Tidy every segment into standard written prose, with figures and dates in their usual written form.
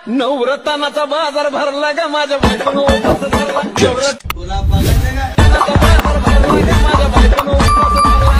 नवरत्नाचा बाजार भरला का माझ्या बायकोनं उपवास धरला. तुला बघायचं का? बाजार भरला का माझ्या बायकोनं उपवास धरला.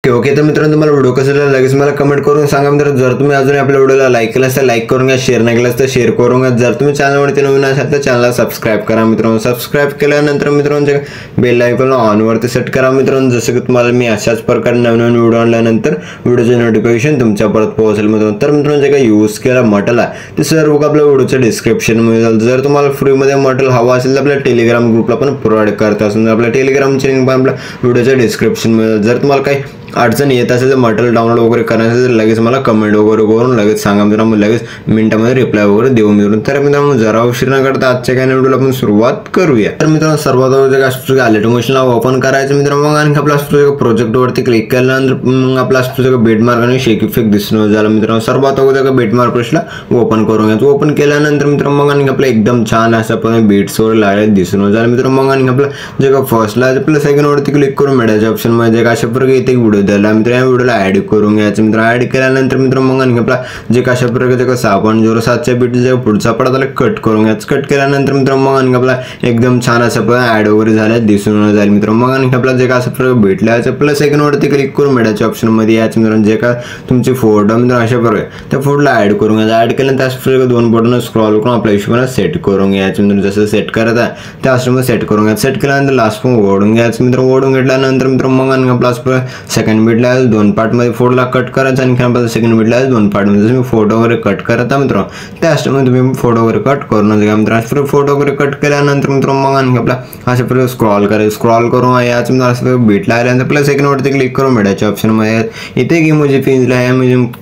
ओके तर मित्रांनो, तुम्हाला व्हिडिओ कसा लागला लगेच मला कमेंट करून सांगा मित्रांनो. जर तुम्ही अजून आपल्या व्हिडिओला लाईक केलं असेल लाईक करून घ्या, शेअर नाही केलं तर शेअर करून घ्या. जर तुम्ही चॅनलवरती नवीन असाल तर चॅनलला सबस्क्राईब करा मित्रांनो. सबस्क्राईब केल्यानंतर मित्रांनो बेल आयकॉन ऑन वरती सेट करा मित्रांनो. जसं की तुम्हाला मी अशाच प्रकारे नवीन व्हिडिओ आणल्यानंतर व्हिडिओचे नोटिफिकेशन तुमच्यापर्यंत पोहोचेल मित्रांनो. तर मित्रांनो, जे काही यूज केला मटेरियल आहे ते सर्व आपल्या व्हिडिओच्या डिस्क्रिप्शनमध्ये जाईल. जर तुम्हाला फ्रीमध्ये मटेरियल हवं असेल तर आपल्या टेलिग्राम ग्रुपला पण प्रोव्हाइड करत असून आपल्या टेलिग्रामची लिंक पण आपल्या व्हिडिओच्या डिस्क्रिप्शनमध्ये. जर तुम्हाला काही अडचण येत असेल तर मटेरियल डाउनलोड वगैरे करायचं तर लगेच मला कमेंट वगैरे करून लगेच सांगा मित्रांनो. लगेच मिनिटामध्ये रिप्लाय वगैरे देऊ मित्रांनो. तर मित्रांनो, जरा उशीर न करता आजच्या काही व्हिडिओला आपण सुरुवात करूया. तर मित्रांनो, सर्वात अगोदर ऑटोमेशनला ओपन करायचं मित्रांनो. मग आणखी आपल्या प्रोजेक्टवरती क्लिक केल्यानंतर मग आपला बेटमार्क आणि शेक इफेक्ट दिसणं झालं मित्रांनो. सर्वात अगोदर बेटमार्क ब्रशला ओपन करून घ्यायचं. ओपन केल्यानंतर मित्रांनो मग आणखी आपलं एकदम छान असं पण बीट्स वगैरे लागायला दिसून झालं मित्रांनो. मग आणखी आपलं जे का फर्स्टला आपल्या सेकंडवरती क्लिक करून मिळायच्या ऑप्शनमध्ये अशा प्रकारे इथे एक व्हिडिओ दिला मित्रांनो. व्हिडिओला ऍड करून घ्यायचं मित्रांनो. ऍड केल्यानंतर मित्रांनो मग आणखी आपला जे कशा प्रकारे 6.07च्या बीट जे पुढचा पडा त्याला कट करून घ्यायचं. कट केल्यानंतर मित्रांनो मग आणखी आपला एकदम छान असं पण ऍड वगैरे झालं दिसून जाईल मित्रांनो. मग आणखी आपला जे का असं प्रकारे भेटलं याचं प्लस सेकंडवरती क्लिक करून मिळायच्या ऑप्शनमध्ये याचं मित्रांनो. जे का तुमचे फोटो मित्रांनो अशा प्रकारे त्या फोटोला ऍड करून घ्यायचं. ऍड केल्यानंतर त्याच प्रकारे दोन बटन स्क्रॉल करून आपल्या हिशोबाने सेट करून घ्यायचं मित्रांनो. जसं सेट करत आहे त्या ऑप्शनमध्ये सेट करून घ्यायचं. सेट केल्यानंतर लास्ट पण ओढून घ्यायचं मित्रांनो. ओढून घेतल्यानंतर मित्रांनो मग आणखी आपला सेकंड बीटला दोन पार्टमध्ये फोटोला कट करायचं. आणखी आपल्याला सेकंड बीटला दोन पार्टमध्ये जसं मी फोटो वगैरे कट करत आहे मित्रांनो त्या ऑप्शनमध्ये तुम्ही फोटो वगैरे कट करून घ्या मित्रांनो. फोटो वगैरे कट केल्यानंतर मित्रांनो मग आणखी आपला अशा प्रकारे स्क्रॉल करायचं. स्क्रॉल करून याच असं बीटला आल्यानंतर प्लस सेकंडवरती क्लिक करून मिळायच्या ऑप्शनमध्ये इथे की इमोजी पेजला या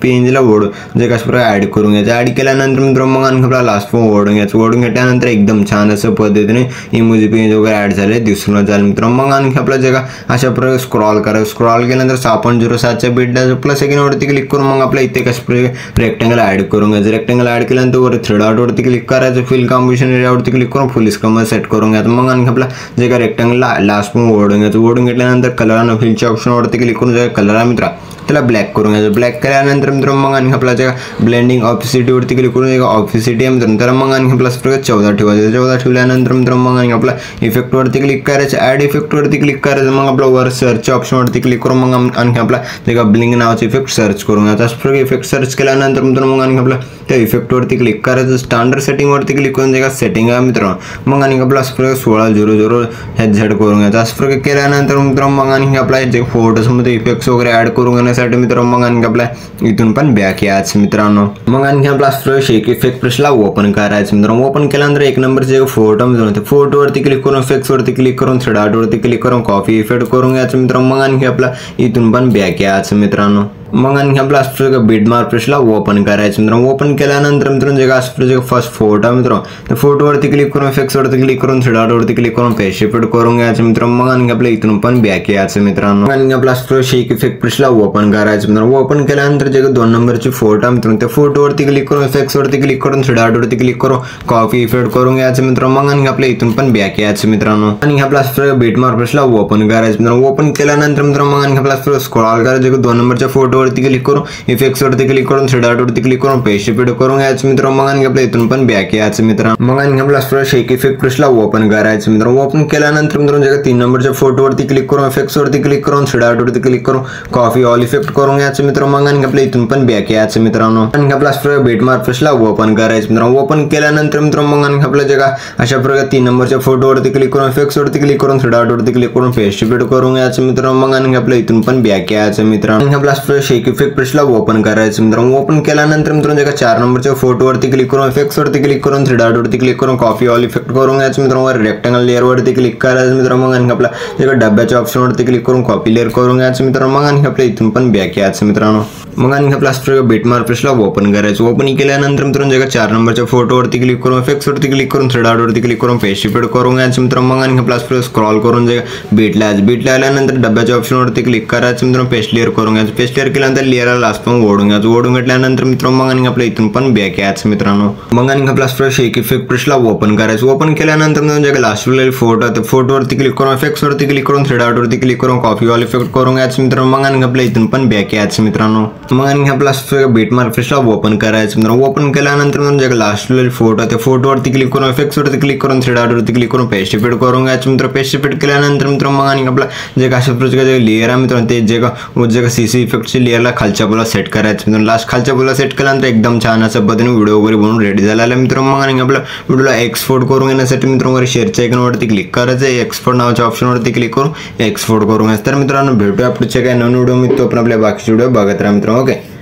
पेजला ओढून जे कशा प्रकारे ऍड करून घ्यायचं. ऍड केल्यानंतर मित्रांनो मग आणखी आपल्याला लास्ट पण ओढून घ्यायचं. ओढून घेतल्यानंतर एकदम छान असं पद्धतीने इमोजी पेज वगैरे ऍड झाले दिसून जाईल मित्रांनो. मग आणखी आपलं जे का अशा प्रकारे स्क्रॉल करायचं. स्क्रॉल केल्यानंतर 6.07च्या बीटला प्लस सेकंडवरती क्लिक करून मग आपल्या इथे कशा रेक्टेंगल ऍड करून घ्यायचं. रेक्टेंगल ऍड केल्यानंतर वर थ्री डॉटवरती क्लिक करायचं. फिल कॉम्बिनेशन एरियावरती क्लिक करून फुल स्कम सेट करून घ्यायचं. मग आणखी आपला जे का रेक्टेंगलला लास्ट पण ओढून घ्यायचं. ओढून घेतल्यानंतर कलर आणि फिलच्या ऑप्शनवरती क्लिक करून जे कलर आहे मित्रा त्याला ब्लॅक करून घ्यायचं. ब्लॅक केल्यानंतर मित्रांनो मग आणखी आपला जे ब्लेंडिंग ऑफिसिटीवरती क्लिक करून ऑफिसिटी आहे मित्रांनो त्याला मग आणखी आपला 14 ठेवायचं. 14 ठेवल्यानंतर मित्रांनो मग आणखी आपला इफेक्टवरती क्लिक करायचं. ऍड इफेक्टवरती क्लिक करायचं. मग आपला वर सर्चच्या ऑप्शनवरती क्लिक करून मग आणखी आपला जे का ब्लिंक नावाचा इफेक्ट सर्च करून घ्यायचा. त्याच इफेक्ट सर्च केल्यानंतर मित्रांनो मग आणखी आपला त्या इफेक्टवरती क्लिक करायचं. स्टँडर्ड सेटिंगवरती क्लिक करून जे का सेटिंग आहे मित्रांनो मग आणखी आपला 1600 HZ करून घ्यायचा. असं प्रकारे केल्यानंतर मित्रांनो मग आणखी आपला जे फोटोजमध्ये इफेक्ट्स वगैरे ऍड करून घेण्यासाठी मित्रांनो मग आणखी आपला इथून पण बॅक यायचं मित्रांनो. मग आणखी आपला शेक इफेक्ट ब्रशला ओपन करायचं मित्रांनो. ओपन केल्यानंतर एक नंबरचे फोटो मित्रांनो फोटोवरती क्लिक करून इफेक्ट्सवरती क्लिक करून थ्री डॉटवरती क्लिक करून कॉपी इफेक्ट करून घ्यायचं मित्रांनो. मग आणखी आपला इथून पण बॅक यायचं मित्रांनो. मग आणखी आपला बीटमार्क ब्रशला ओपन करायचं मित्रांनो. ओपन केल्यानंतर मित्रांनो जे का फर्स्ट फोटो मित्रांनो त्या फोटोवरती क्लिक करून इफेक्ट्सवरती क्लिक करून थ्री डॉटवरती क्लिक करून पेस्ट इफेक्ट करून घ्यायचं मित्रांनो. मग आणखी आपल्या इथून पण बॅक यायचं मित्रांनो. आणखी आपला शेक इफेक्ट ब्रशला ओपन करायचं मित्रांनो. ओपन केल्यानंतर जे दोन नंबरची फोटो मित्रांनो त्या फोटोवरती क्लिक करून इफेक्ट्सवरती क्लिक करून थ्री डॉटवरती क्लिक करून कॉपी इफेक्ट करून घ्यायचं मित्रांनो. मग आणखी आपल्या इथून पण बॅक यायचं मित्रांनो. आणि आपला बीटमार्क ब्रशला ओपन करायचं मित्रांनो. ओपन केल्यानंतर मित्रांनो मग आणखी आपला स्क्रॉल करायचं दोन नंबरच्या फोटोवरती क्लिक करून इफेक्ट्सवरती क्लिक करून थ्री डॉटवरती क्लिक करून पेस्ट इफेक्ट करून घ्यायचं मित्रांनो. मग आणखी आपल्या इथून पण बॅक यायचं मित्रांनो. मग आणखी आपला शेक इफेक्ट ब्रशला ओपन करायचं मित्रांनो. ओपन केल्यानंतर मित्रांनो जे 3 नंबरच्या फोटोवरती क्लिक करून इफेक्ट्सवरती क्लिक करून थ्री डॉटवरती क्लिक करून कॉपी ऑल इफेक्ट करून घ्यायचं मित्रांनो. मग आणखी आपल्या इथून पण बॅक यायचं मित्रांनो. आणखी आपला बीटमार्क ब्रशला ओपन करायचं मित्रांनो. ओपन केल्यानंतर मित्रांनो मग आणखी आपल्या जे का अशा प्रकारे 3 नंबरच्या फोटोवरती क्लिक करून इफेक्ट्सवरती क्लिक करून थ्री डॉटवरती क्लिक करून पेस्ट इफेक्ट करून घ्यायचं मित्रांनो. मग आणखी आपल्या इथून पण बॅक यायचं मित्रांनो. आणखी आपला शेक इफेक्ट ब्रशला ओपन करायचं मित्रांनो. ओपन केल्यानंतर मित्रांनो जे 4 नंबरच्या फोटोवरती क्लिक करून इफेक्ट्स वरती क्लिक करून 3 डॉट वरती क्लिक करून कॉपी ऑल इफेक्ट करून घ्यायचं मित्रांनो. रेक्टेंगल लेअर वरती क्लिक करायचं मित्रांनो. मग आणि आपला जे डब्याच्या ऑप्शन वरती क्लिक करून कॉपी लेअर करून घ्यायचं मित्रांनो. मग आणि आपल्या इथून पण बॅक यायचं मित्रांनो. मग आणि आपला बीटमार्क ब्रशला ओपन करायचं. ओपन केल्यानंतर मित्रांनो जे 4 नंबरच्या फोटोवरती क्लिक करून इफेक्ट्स वरती क्लिक करून 3 डॉट वरती क्लिक करून पेस्ट इफेक्ट करून घ्यायचं मित्रांनो. मग आणि आपला स्क्रॉल करून जे बीटला आल्यानंतर डब्याच्या ऑप्शन वरती क्लिक करायचं मित्रांनो. पेस्ट लेअर करून घ्यायचं. पेस्ट लेअर केल्यानंतर लेअरला लास्ट पण ओढून घ्यायचं. ओढून घेतल्यानंतर मित्रांनो मग आणि आपल्या इथून पण बॅक यायचं मित्रांनो. मग आणि आपला शेक इफेक्ट ब्रशला ओपन करायचं. ओपन केल्यानंतर मित्रांनो जे लास्ट फोटो आहे फोटोवरती क्लिक करून इफेक्ट्स वरती क्लिक करून 3 डॉट वरती क्लिक करून कॉपी ऑल इफेक्ट करून घ्यायचं मित्रांनो. मग आणि आपल्या इथून पण बॅक यायचं मित्रांनो. मग आणि आपला बीटमार्क ब्रशला ओपन करायचं मित्रांनो. ओपन केल्यानंतर मित्रांनो जे लास्ट फोटो आहे फोटोवरती क्लिक करून इफेक्ट्स वरती क्लिक करून 3 डॉट वरती क्लिक करून पेस्ट इफेक्ट करून घ्यायचं मित्रांनो. पेस्ट इफेक्ट केल्यानंतर मित्रांनो मग आणि आपला जे अशा प्रकारचे जे लेअर आहे मित्रांनो ते जे सीसी इफेक्टची लेअरला खालच्या बाजूला सेट करायचं मित्रांनो. लास्ट खालच्या बाजूला सेट केल्यानंतर एकदम छान अशा पद्धतीने व्हिडिओ वगैरे बनवून रेडी झालेला आहे मित्रांनो. मग आणि आपल्या व्हिडिओला एक्सपोर्ट करून घेण्यासाठी मित्रांनो शेअरच्या आयकॉनवरती क्लिक करायचं. एक्सपोर्ट नावाच्या ऑप्शनवरती क्लिक करून एक्सपोर्ट करून घ्यायचं. तर मित्रांनो भेटूया पुढच्या काही नवीन व्हिडिओ मी तो पण आपल्या बाकीचे व्हिडिओ बघत राहा मित्रांनो. ओके.